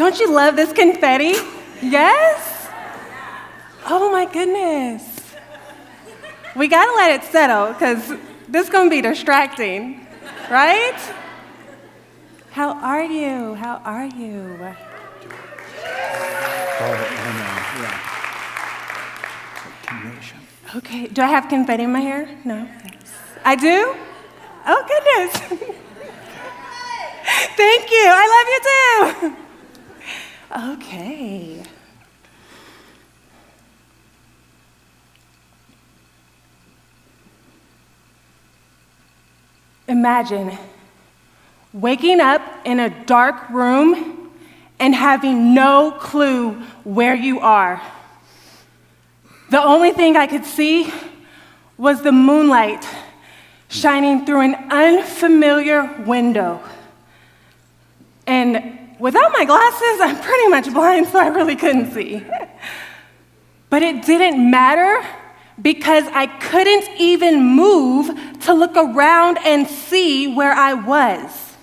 Don't you love this confetti? Yes? Oh my goodness. We gotta let it settle, because this is gonna be distracting, right? How are you? How are you? Okay, do I have confetti in my hair? No, thanks. I do? Oh goodness. Thank you, I love you too. Okay. Imagine waking up in a dark room and having no clue where you are. The only thing I could see was the moonlight shining through an unfamiliar window. And without my glasses, I'm pretty much blind, so I really couldn't see. But it didn't matter because I couldn't even move to look around and see where I was.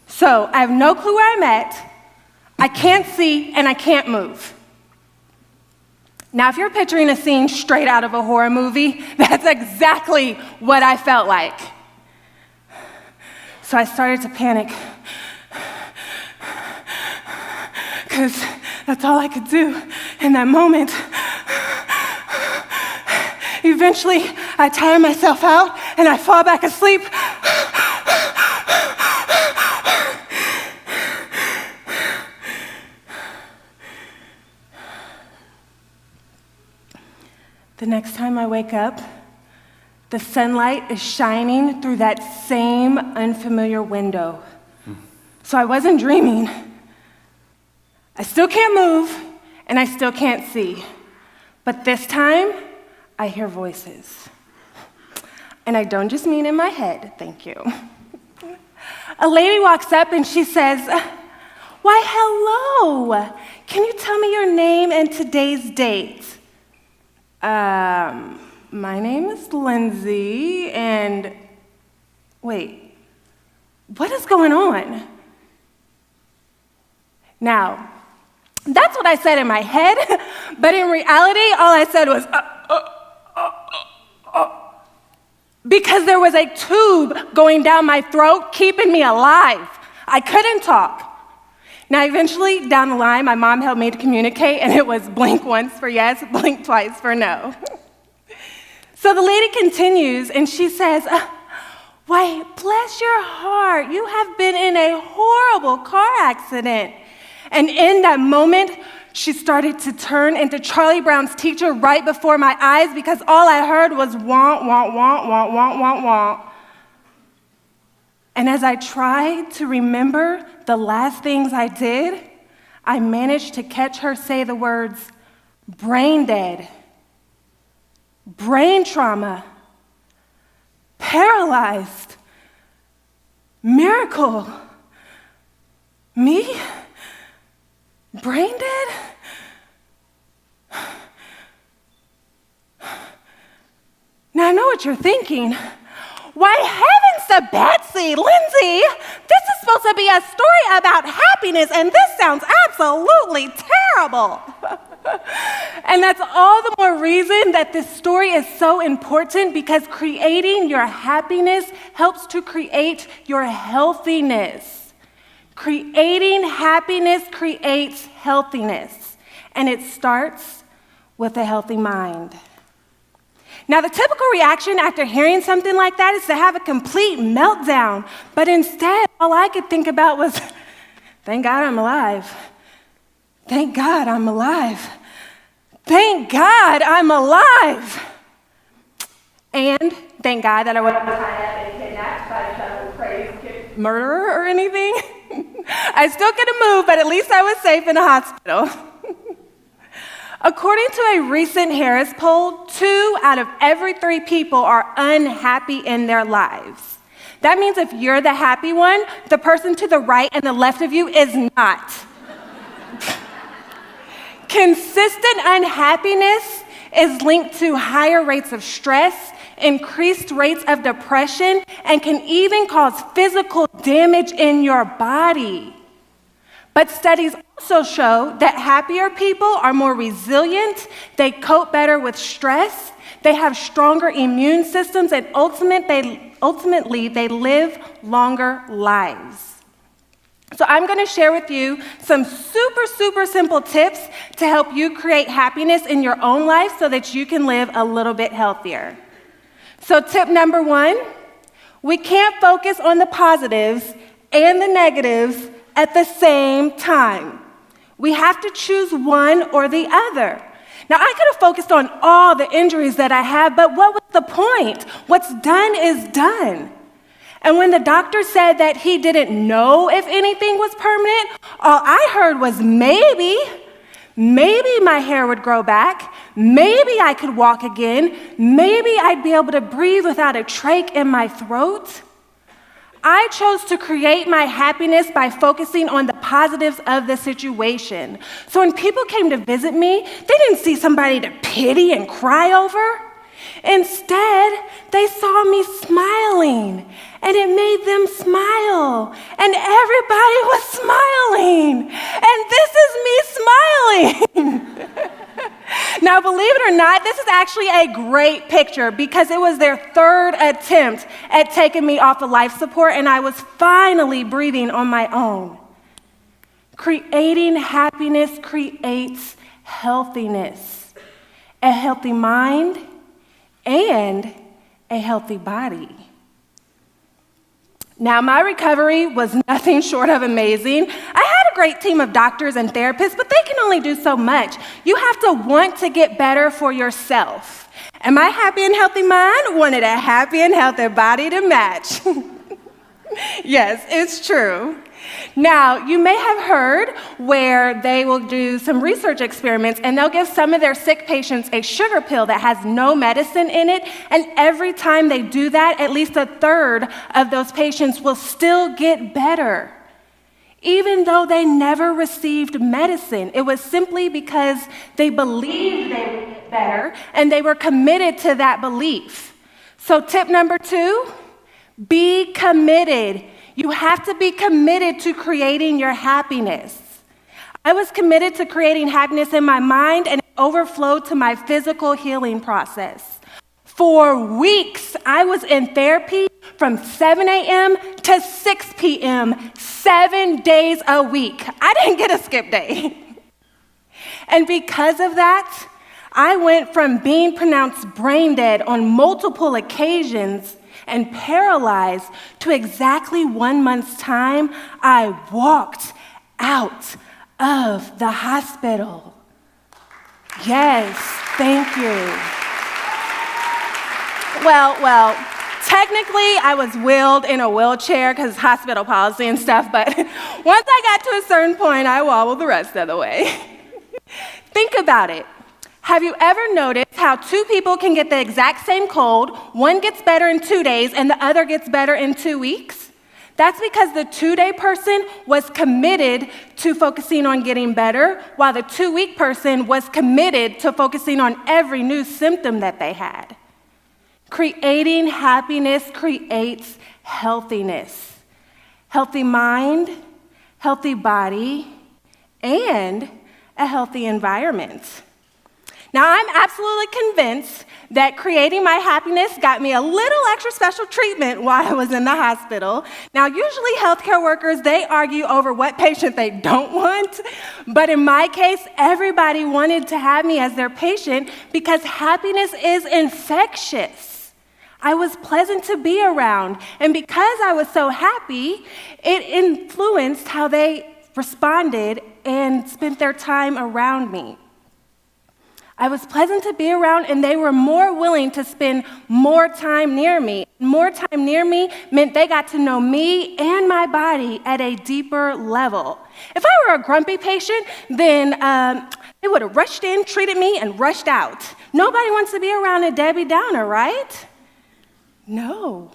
So I have no clue where I'm at, I can't see, and I can't move. Now, if you're picturing a scene straight out of a horror movie, that's exactly what I felt like. So I started to panic, because that's all I could do in that moment. Eventually, I tire myself out and I fall back asleep. The next time I wake up, the sunlight is shining through that same unfamiliar window. So I wasn't dreaming. I still can't move, and I still can't see. But this time, I hear voices. And I don't just mean in my head, thank you. A lady walks up and she says, "Why, hello. Can you tell me your name and today's date?" My name is Lindsey, and wait, what is going on? Now, that's what I said in my head, but in reality, all I said was, because there was a tube going down my throat, keeping me alive. I couldn't talk. Now, eventually, down the line, my mom helped me to communicate, and it was blink once for yes, blink twice for no. So the lady continues, and she says, "Why, bless your heart, you have been in a horrible car accident." And in that moment, she started to turn into Charlie Brown's teacher right before my eyes, because all I heard was wah, wah, wah, wah, wah, wah, wah. And as I tried to remember the last things I did, I managed to catch her say the words, brain dead, brain trauma, paralyzed, miracle. Me? Brain dead? Now I know what you're thinking. Why, heavens to Betsy, Lindsey, this is supposed to be a story about happiness, and this sounds absolutely terrible. And that's all the more reason that this story is so important, because creating your happiness helps to create your healthiness. Creating happiness creates healthiness, and it starts with a healthy mind. Now, the typical reaction after hearing something like that is to have a complete meltdown, but instead, all I could think about was, thank God I'm alive. Thank God I'm alive. Thank God I'm alive. And thank God that I wasn't tied up and kidnapped by some crazy murderer or anything. I still couldn't move, but at least I was safe in the hospital. According to a recent Harris poll, 2 out of every 3 people are unhappy in their lives. That means if you're the happy one, the person to the right and the left of you is not. Consistent unhappiness is linked to higher rates of stress, increased rates of depression, and can even cause physical damage in your body. But studies also show that happier people are more resilient, they cope better with stress, they have stronger immune systems, and ultimately they live longer lives. So I'm going to share with you some super simple tips to help you create happiness in your own life so that you can live a little bit healthier. So tip number 1, we can't focus on the positives and the negatives at the same time. We have to choose one or the other. Now, I could have focused on all the injuries that I have, but what was the point? What's done is done. And when the doctor said that he didn't know if anything was permanent, all I heard was maybe my hair would grow back, maybe I could walk again, maybe I'd be able to breathe without a trach in my throat. I chose to create my happiness by focusing on the positives of the situation. So when people came to visit me, they didn't see somebody to pity and cry over. Instead, they saw me smiling, and it made them smile, and everybody was smiling, and this is me smiling. Now, believe it or not, this is actually a great picture because it was their third attempt at taking me off of life support, and I was finally breathing on my own. Creating happiness creates healthiness, a healthy mind, and a healthy body. Now, my recovery was nothing short of amazing. I had a great team of doctors and therapists, but they can only do so much. You have to want to get better for yourself. And my happy and healthy mind wanted a happy and healthy body to match. Yes, it's true. Now, you may have heard where they will do some research experiments and they'll give some of their sick patients a sugar pill that has no medicine in it, and every time they do that, at least a third of those patients will still get better, even though they never received medicine. It was simply because they believed they would get better and they were committed to that belief. So tip number 2, be committed. You have to be committed to creating your happiness. I was committed to creating happiness in my mind, and it overflowed to my physical healing process. For weeks, I was in therapy from 7 a.m. to 6 p.m., 7 days a week. I didn't get a skip day. And because of that, I went from being pronounced brain dead on multiple occasions and paralyzed to exactly 1 month's time, I walked out of the hospital. Yes, thank you. Well, technically I was wheeled in a wheelchair because hospital policy and stuff, but once I got to a certain point, I wobbled the rest of the way. Think about it. Have you ever noticed how 2 people can get the exact same cold, one gets better in 2 days and the other gets better in 2 weeks? That's because the 2-day person was committed to focusing on getting better, while the 2-week person was committed to focusing on every new symptom that they had. Creating happiness creates healthiness. Healthy mind, healthy body, and a healthy environment. Now, I'm absolutely convinced that creating my happiness got me a little extra special treatment while I was in the hospital. Now, usually healthcare workers, they argue over what patient they don't want, but in my case, everybody wanted to have me as their patient because happiness is infectious. I was pleasant to be around, and because I was so happy, it influenced how they responded and spent their time around me. I was pleasant to be around, and they were more willing to spend more time near me. More time near me meant they got to know me and my body at a deeper level. If I were a grumpy patient, then they would have rushed in, treated me, and rushed out. Nobody wants to be around a Debbie Downer, right? No.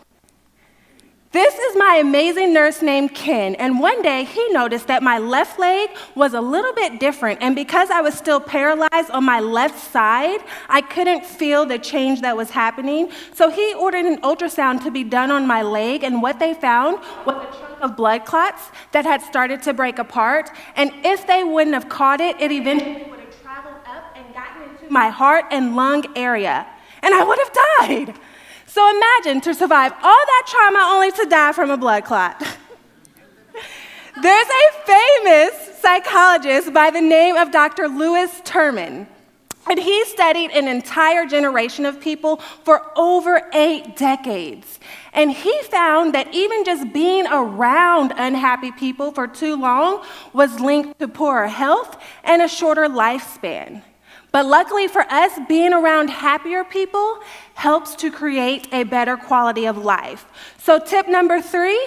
This is my amazing nurse named Ken, and one day he noticed that my left leg was a little bit different, and because I was still paralyzed on my left side, I couldn't feel the change that was happening. So he ordered an ultrasound to be done on my leg, and what they found was a chunk of blood clots that had started to break apart, and if they wouldn't have caught it, it eventually would have traveled up and gotten into my heart and lung area, and I would have died. So imagine to survive all that trauma only to die from a blood clot. There's a famous psychologist by the name of Dr. Lewis Terman, and he studied an entire generation of people for over 8 decades. And he found that even just being around unhappy people for too long was linked to poorer health and a shorter lifespan. But luckily for us, being around happier people helps to create a better quality of life. So tip number 3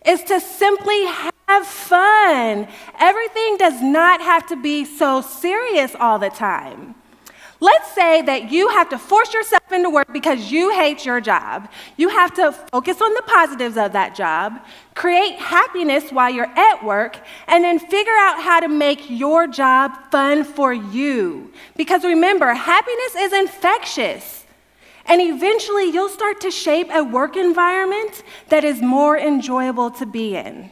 is to simply have fun. Everything does not have to be so serious all the time. Let's say that you have to force yourself into work because you hate your job. You have to focus on the positives of that job, create happiness while you're at work, and then figure out how to make your job fun for you. Because remember, happiness is infectious. And eventually you'll start to shape a work environment that is more enjoyable to be in.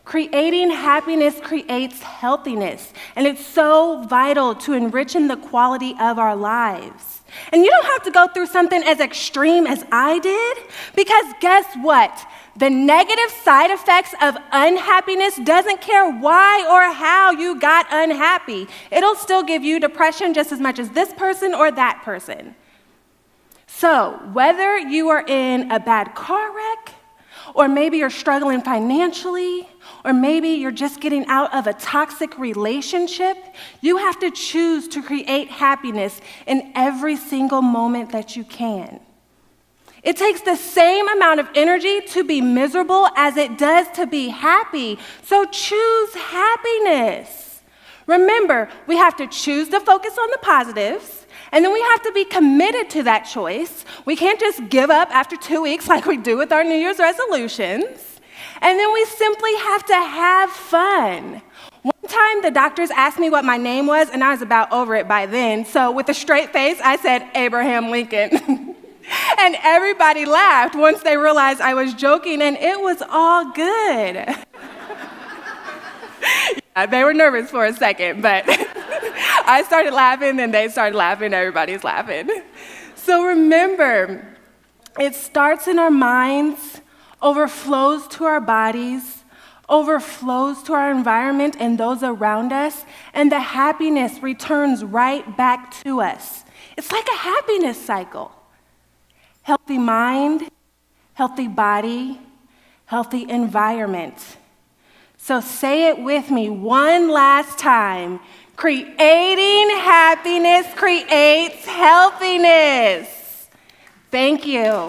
Creating happiness creates healthiness, and it's so vital to enriching the quality of our lives. And you don't have to go through something as extreme as I did, because guess what? The negative side effects of unhappiness doesn't care why or how you got unhappy. It'll still give you depression just as much as this person or that person. So, whether you are in a bad car wreck, or maybe you're struggling financially, or maybe you're just getting out of a toxic relationship, you have to choose to create happiness in every single moment that you can. It takes the same amount of energy to be miserable as it does to be happy, so choose happiness. Remember, we have to choose to focus on the positives, and then we have to be committed to that choice. We can't just give up after 2 weeks like we do with our New Year's resolutions. And then we simply have to have fun. One time, the doctors asked me what my name was, and I was about over it by then. So with a straight face, I said, Abraham Lincoln. And everybody laughed once they realized I was joking, and it was all good. Yeah, they were nervous for a second, but I started laughing, then they started laughing, everybody's laughing. So remember, it starts in our minds, overflows to our bodies, overflows to our environment and those around us, and the happiness returns right back to us. It's like a happiness cycle. Healthy mind, healthy body, healthy environment. So say it with me one last time. Creating happiness creates healthiness. Thank you.